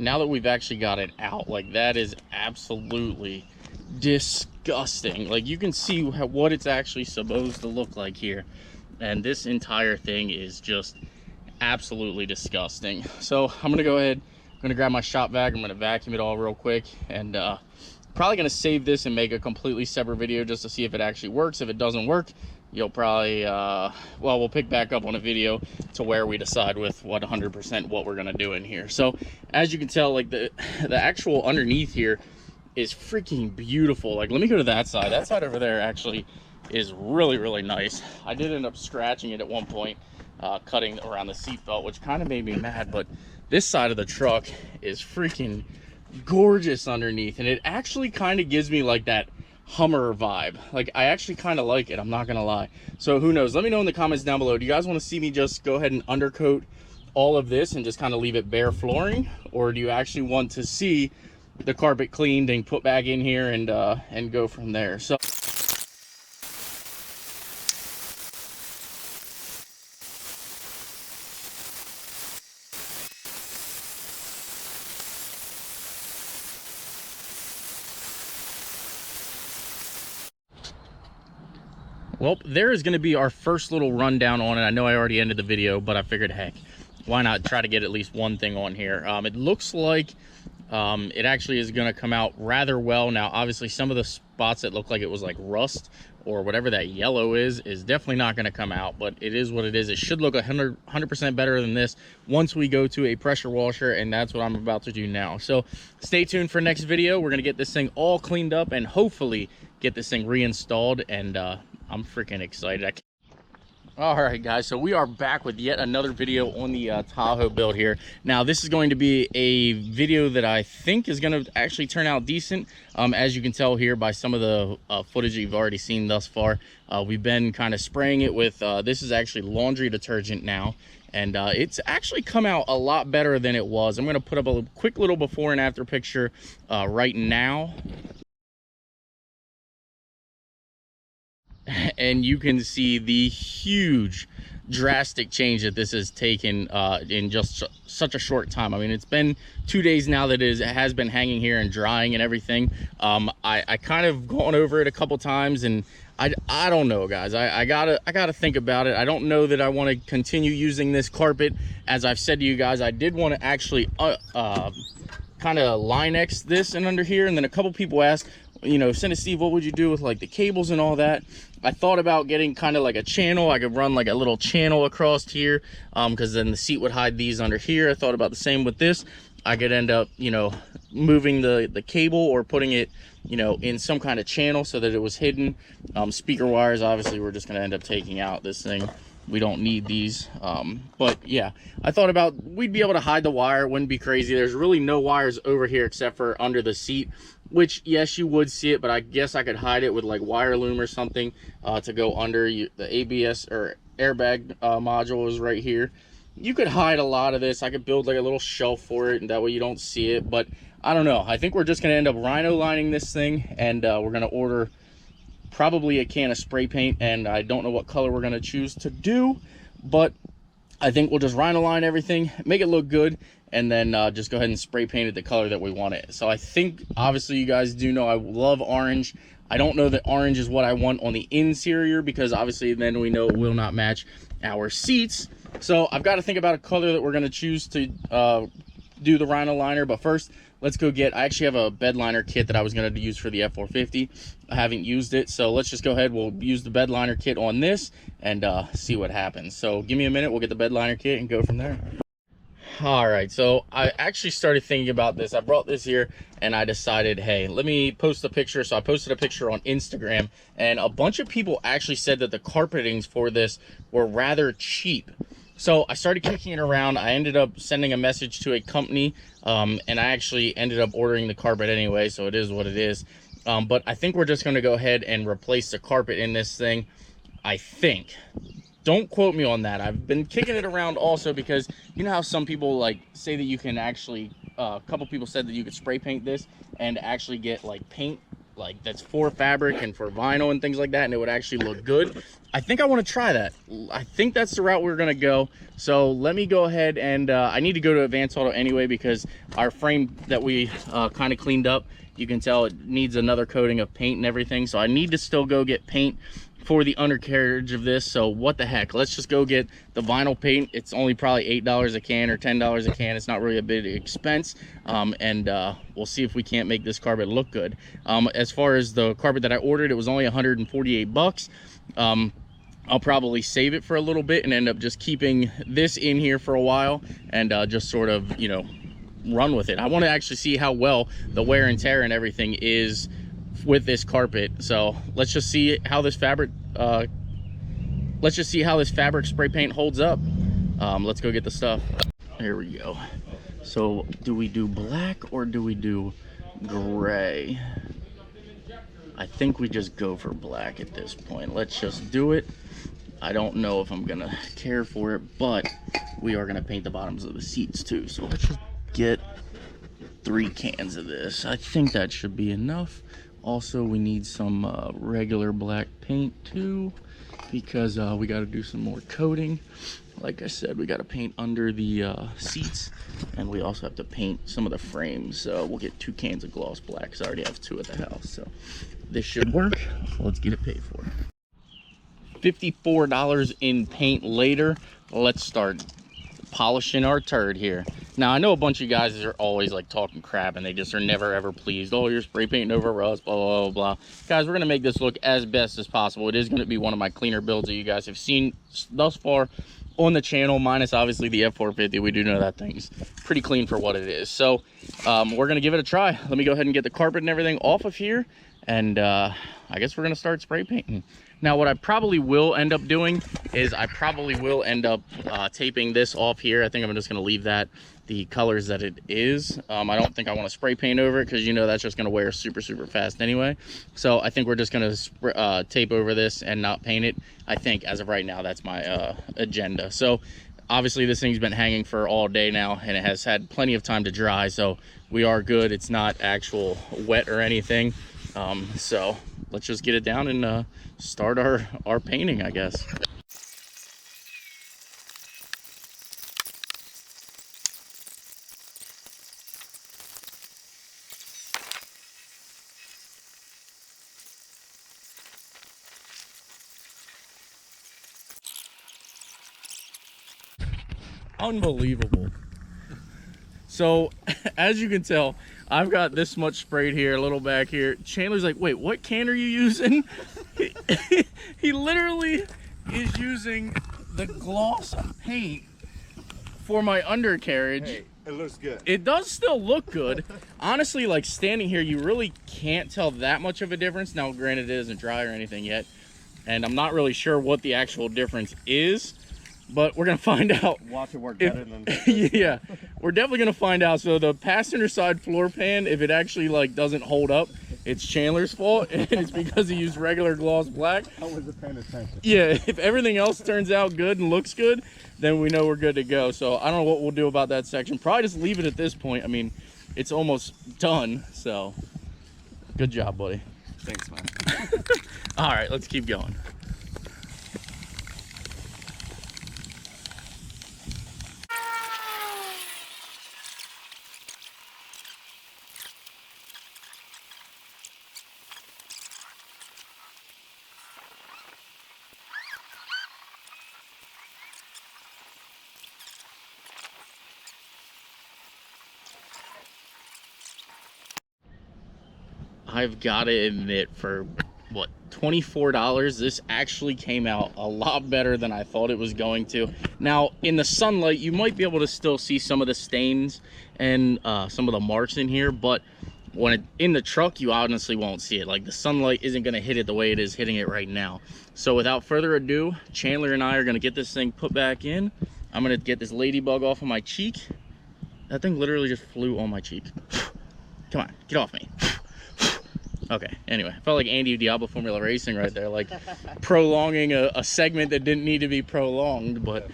now that we've actually got it out, like, that is absolutely disgusting. Like, you can see what it's actually supposed to look like here, and this entire thing is just absolutely disgusting. So I'm gonna go ahead, I'm gonna grab my shop vac, I'm gonna vacuum it all real quick, and probably gonna save this and make a completely separate video just to see if it actually works. If it doesn't work, you'll probably well, we'll pick back up on a video to where we decide with what 100% what we're gonna do in here. So as you can tell, like, the actual underneath here is freaking beautiful. Like, let me go to that side. That side over there actually is really, really nice. I did end up scratching it at one point, cutting around the seat belt, which kind of made me mad. But this side of the truck is freaking gorgeous underneath, and it actually kind of gives me like that Hummer vibe. Like, I actually kind of like it, I'm not gonna lie. So who knows, let me know in the comments down below. Do you guys want to see me just go ahead and undercoat all of this and just kind of leave it bare flooring, or do you actually want to see the carpet cleaned and put back in here and go from there? So well, there is going to be our first little rundown on it. I know I already ended the video, but I figured, heck, why not try to get at least one thing on here. It looks like it actually is going to come out rather well. Now, obviously, some of the spots that look like it was like rust or whatever that yellow is definitely not going to come out, but it is what it is. It should look 100% better than this once we go to a pressure washer, and that's what I'm about to do now. So stay tuned for next video. We're going to get this thing all cleaned up and hopefully get this thing reinstalled, and I'm freaking excited. All right, guys, so we are back with yet another video on the Tallhoe build here. Now, this is going to be a video that I think is going to actually turn out decent. As you can tell here by some of the footage you've already seen thus far, we've been kind of spraying it with, this is actually laundry detergent now, and it's actually come out a lot better than it was. I'm going to put up a quick little before and after picture right now. And you can see the huge drastic change that this has taken in just such a short time. I mean, it's been 2 days now that it has been hanging here and drying and everything. I kind of gone over it a couple times, and I don't know, guys. I gotta think about it. I don't know that I want to continue using this carpet. As I've said to you guys, I did want to actually kind of Line-X this and under here, and then a couple people asked, you know, Send Steve, what would you do with like the cables and all that? I thought about getting kind of like a channel. I could run like a little channel across here, because then the seat would hide these under here. I thought about the same with this. I could end up, you know, moving the cable or putting it, you know, in some kind of channel so that it was hidden. Speaker wires, obviously, we're just going to end up taking out this thing. We don't need these. But yeah, I thought about we'd be able to hide the wire. It wouldn't be crazy. There's really no wires over here except for under the seat, which, yes, you would see it, but I guess I could hide it with like wire loom or something to go under. The ABS or airbag module is right here. You could hide a lot of this. I could build like a little shelf for it, and that way you don't see it. But I don't know. I think we're just going to end up rhino lining this thing, and we're going to order probably a can of spray paint, and I don't know what color we're going to choose to do, but I think we'll just rhino line everything, make it look good, and then just go ahead and spray paint it the color that we want it. So I think, obviously, you guys do know I love orange. I don't know that orange is what I want on the interior, because obviously then we know it will not match our seats. So I've got to think about a color that we're going to choose to do the rhino liner. But first, let's go get, I actually have a bed liner kit that I was going to use for the F450. I haven't used it, so let's just go ahead. We'll use the bed liner kit on this and see what happens. So give me a minute, we'll get the bed liner kit and go from there. All right, so I actually started thinking about this. I brought this here and I decided, hey, let me post a picture. So I posted a picture on Instagram, and a bunch of people actually said that the carpetings for this were rather cheap. So I started kicking it around. I ended up sending a message to a company, and I actually ended up ordering the carpet anyway, so it is what it is. But I think we're just going to go ahead and replace the carpet in this thing, I think. Don't quote me on that. I've been kicking it around also because you know how some people like say that you can actually, a couple people said that you could spray paint this and actually get like paint like that's for fabric and for vinyl and things like that, and it would actually look good. I think I want to try that. I think that's the route we're gonna go. So let me go ahead and I need to go to Advanced Auto anyway, because our frame that we kind of cleaned up, you can tell it needs another coating of paint and everything. So I need to still go get paint for the undercarriage of this. So what the heck, let's just go get the vinyl paint. It's only probably $8 a can or $10 a can. It's not really a big expense, and we'll see if we can't make this carpet look good. As far as the carpet that I ordered, it was only 148 bucks. I'll probably save it for a little bit and end up just keeping this in here for a while and just sort of, you know, run with it. I want to actually see how well the wear and tear and everything is with this carpet. So let's just see how this fabric spray paint holds up. Let's go get the stuff. Here we go. So do we do black or do we do gray? I think we just go for black at this point. Let's just do it. I don't know if I'm gonna care for it, but we are gonna paint the bottoms of the seats too. So let's just get 3 cans of this. I think that should be enough. Also, we need some regular black paint too, because we got to do some more coating. Like I said, we got to paint under the seats, and we also have to paint some of the frames. So we'll get 2 cans of gloss black, because I already have 2 at the house. So this should work. Let's get it paid for. $54 in paint later. Let's start polishing our turd here. Now I know a bunch of you guys are always like talking crap and they just are never ever pleased. Oh, you're spray painting over rust, blah blah blah blah. Guys, we're gonna make this look as best as possible. It is gonna be one of my cleaner builds that you guys have seen thus far on the channel, minus obviously the F450. We do know that thing's pretty clean for what it is. So we're gonna give it a try. Let me go ahead and get the carpet and everything off of here, and I guess we're gonna start spray painting. Now what I probably will end up doing is I probably will end up taping this off here. I think I'm just gonna leave that the colors that it is. I don't think I want to spray paint over it, because you know that's just gonna wear super fast anyway. So I think we're just gonna tape over this and not paint it. I think as of right now that's my agenda. So obviously this thing's been hanging for all day now, and it has had plenty of time to dry, so we are good. It's not actual wet or anything. So let's just get it down and start our painting, I guess. Unbelievable. So as you can tell, I've got this much sprayed here, a little back here. Chandler's like, wait, what can are you using? He literally is using the gloss paint for my undercarriage. Hey, it looks good. It does still look good. Honestly, like standing here, you really can't tell that much of a difference. Now, granted, it isn't dry or anything yet, and I'm not really sure what the actual difference is, but we're gonna find out. Watch it work better than yeah, we're definitely gonna find out. So the passenger side floor pan, if it actually like doesn't hold up, it's Chandler's fault, and it's because he used regular gloss black. I wasn't paying attention. Yeah, if everything else turns out good and looks good, then we know we're good to go. So I don't know what we'll do about that section. Probably just leave it at this point. I mean, it's almost done, so good job, buddy. Thanks, man. All right, let's keep going. I've got to admit, for what, $24, this actually came out a lot better than I thought it was going to. Now in the sunlight you might be able to still see some of the stains and some of the marks in here, but when in the truck you honestly won't see it. Like the sunlight isn't going to hit it the way it is hitting it right now. So without further ado, Chandler and I are going to get this thing put back in. I'm going to get this ladybug off of my cheek. That thing literally just flew on my cheek. Come on, get off me. Okay, anyway, I felt like Andy Diablo Formula Racing right there, like prolonging a segment that didn't need to be prolonged, but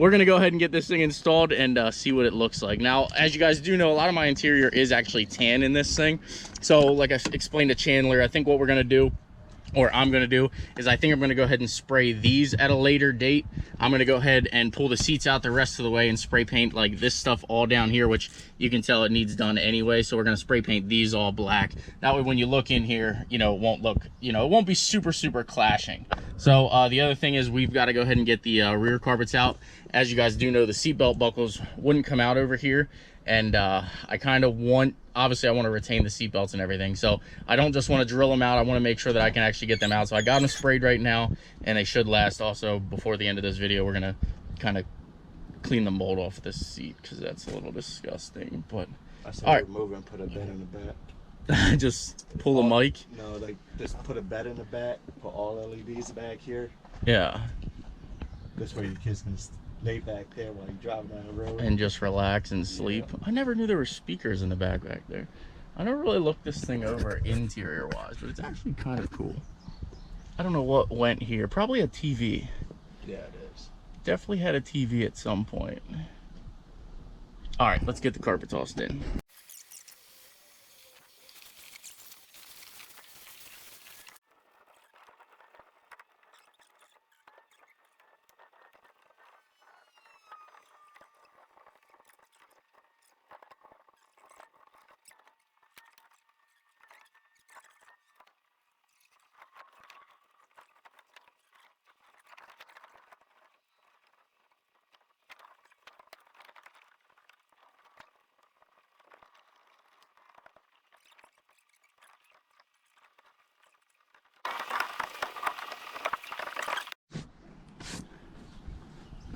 we're gonna go ahead and get this thing installed and see what it looks like. Now, as you guys do know, a lot of my interior is actually tan in this thing. So like I explained to Chandler, I think what we're gonna do, or I'm gonna do, is I think I'm gonna go ahead and spray these at a later date. I'm gonna go ahead and pull the seats out the rest of the way and spray paint like this stuff all down here, which you can tell it needs done anyway. So we're gonna spray paint these all black. That way when you look in here, you know, it won't look, you know, it won't be super clashing. So the other thing is we've got to go ahead and get the rear carpets out. As you guys do know, the seatbelt buckles wouldn't come out over here. And I kind of want, obviously I want to retain the seatbelts and everything. So I don't just want to drill them out. I want to make sure that I can actually get them out. So I got them sprayed right now, and they should last. Also, before the end of this video, we're going to kind of clean the mold off this seat because that's a little disgusting. But I said all right, remove and put a bed in the back. just pull a mic. No, like just put a bed in the back, put all LEDs back here. Yeah. This way your kids can lay back there while you drive down the road. And just relax and sleep. Yeah. I never knew there were speakers in the back there. I never really looked this thing over interior wise, but it's actually kind of cool. I don't know what went here. Probably a TV. Yeah, it is. Definitely had a TV at some point. All right, let's get the carpet tossed in.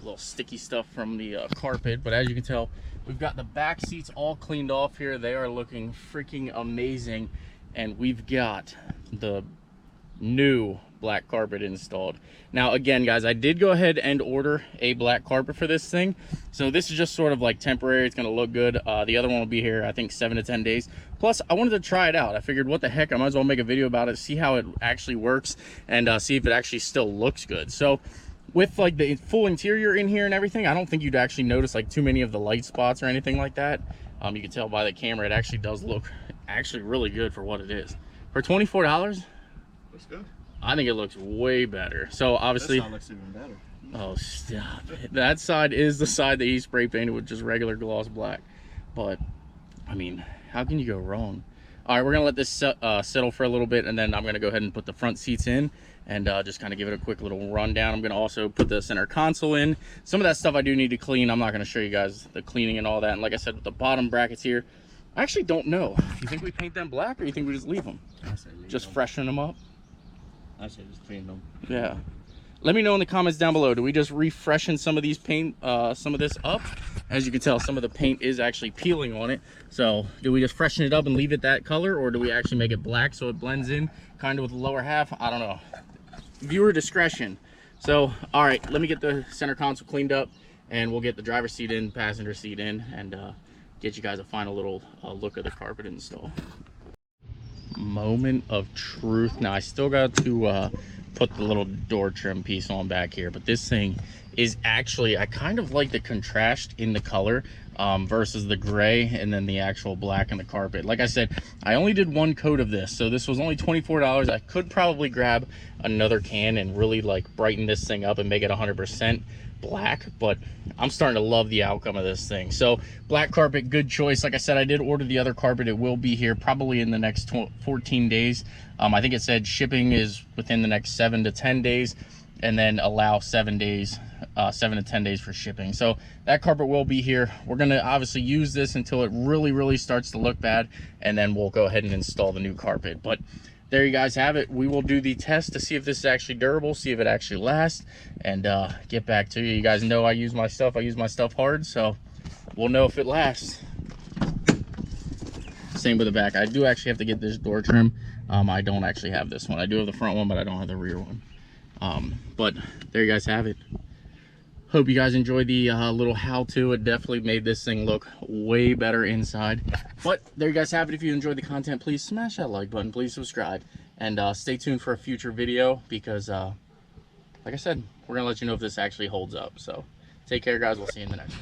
Little sticky stuff from the carpet, but as you can tell, we've got the back seats all cleaned off here. They are looking freaking amazing, and we've got the new black carpet installed. Now again guys, I did go ahead and order a black carpet for this thing, so this is just sort of like temporary. It's gonna look good. The other one will be here I think 7 to 10 days. Plus I wanted to try it out. I figured what the heck, I might as well make a video about it, see how it actually works, and see if it actually still looks good. So with like the full interior in here and everything, I don't think you'd actually notice like too many of the light spots or anything like that. You can tell by the camera, it actually does look actually really good for what it is. For $24, looks good. I think it looks way better. So obviously, this side looks even better. Oh, stop it. That side is the side that he spray painted with just regular gloss black. But I mean, how can you go wrong? All right, we're gonna let this settle for a little bit, and then I'm gonna go ahead and put the front seats in and just kind of give it a quick little rundown. I'm gonna also put the center console in. Some of that stuff I do need to clean. I'm not gonna show you guys the cleaning and all that. And like I said, with the bottom brackets here, I actually don't know. You think we paint them black, or you think we just leave them? I say leave just them. Freshen them up? I say just clean them. Yeah. Let me know in the comments down below. Do we just refreshen some of these paint, some of this up? As you can tell, some of the paint is actually peeling on it. So do we just freshen it up and leave it that color, or do we actually make it black so it blends in kind of with the lower half? I don't know. Viewer discretion. So, all right, let me get the center console cleaned up, and we'll get the driver's seat in, passenger seat in, and get you guys a final little look of the carpet install. Moment of truth. Now I still got to put the little door trim piece on back here, but this thing is actually, I kind of like the contrast in the color versus the gray and then the actual black in the carpet. Like I said, I only did one coat of this, so this was only $24. I could probably grab another can and really like brighten this thing up and make it 100% black, but I'm starting to love the outcome of this thing. So black carpet, good choice. Like I said, I did order the other carpet. It will be here probably in the next 14 days. I think it said shipping is within the next 7 to 10 days, and then allow 7 days, 7 to 10 days for shipping. So that carpet will be here. We're gonna obviously use this until it really starts to look bad, and then we'll go ahead and install the new carpet. But there you guys have it. We will do the test to see if this is actually durable, see if it actually lasts, and get back to you. You guys know I use my stuff hard, so we'll know if it lasts. Same with the back. I do actually have to get this door trim. I don't actually have this one. I do have the front one, but I don't have the rear one. But there you guys have it. Hope you guys enjoyed the little how-to. It definitely made this thing look way better inside. But there you guys have it. If you enjoyed the content, please smash that like button, please subscribe, and stay tuned for a future video, because like I said, we're gonna let you know if this actually holds up. So Take care, guys. We'll see you in the next one.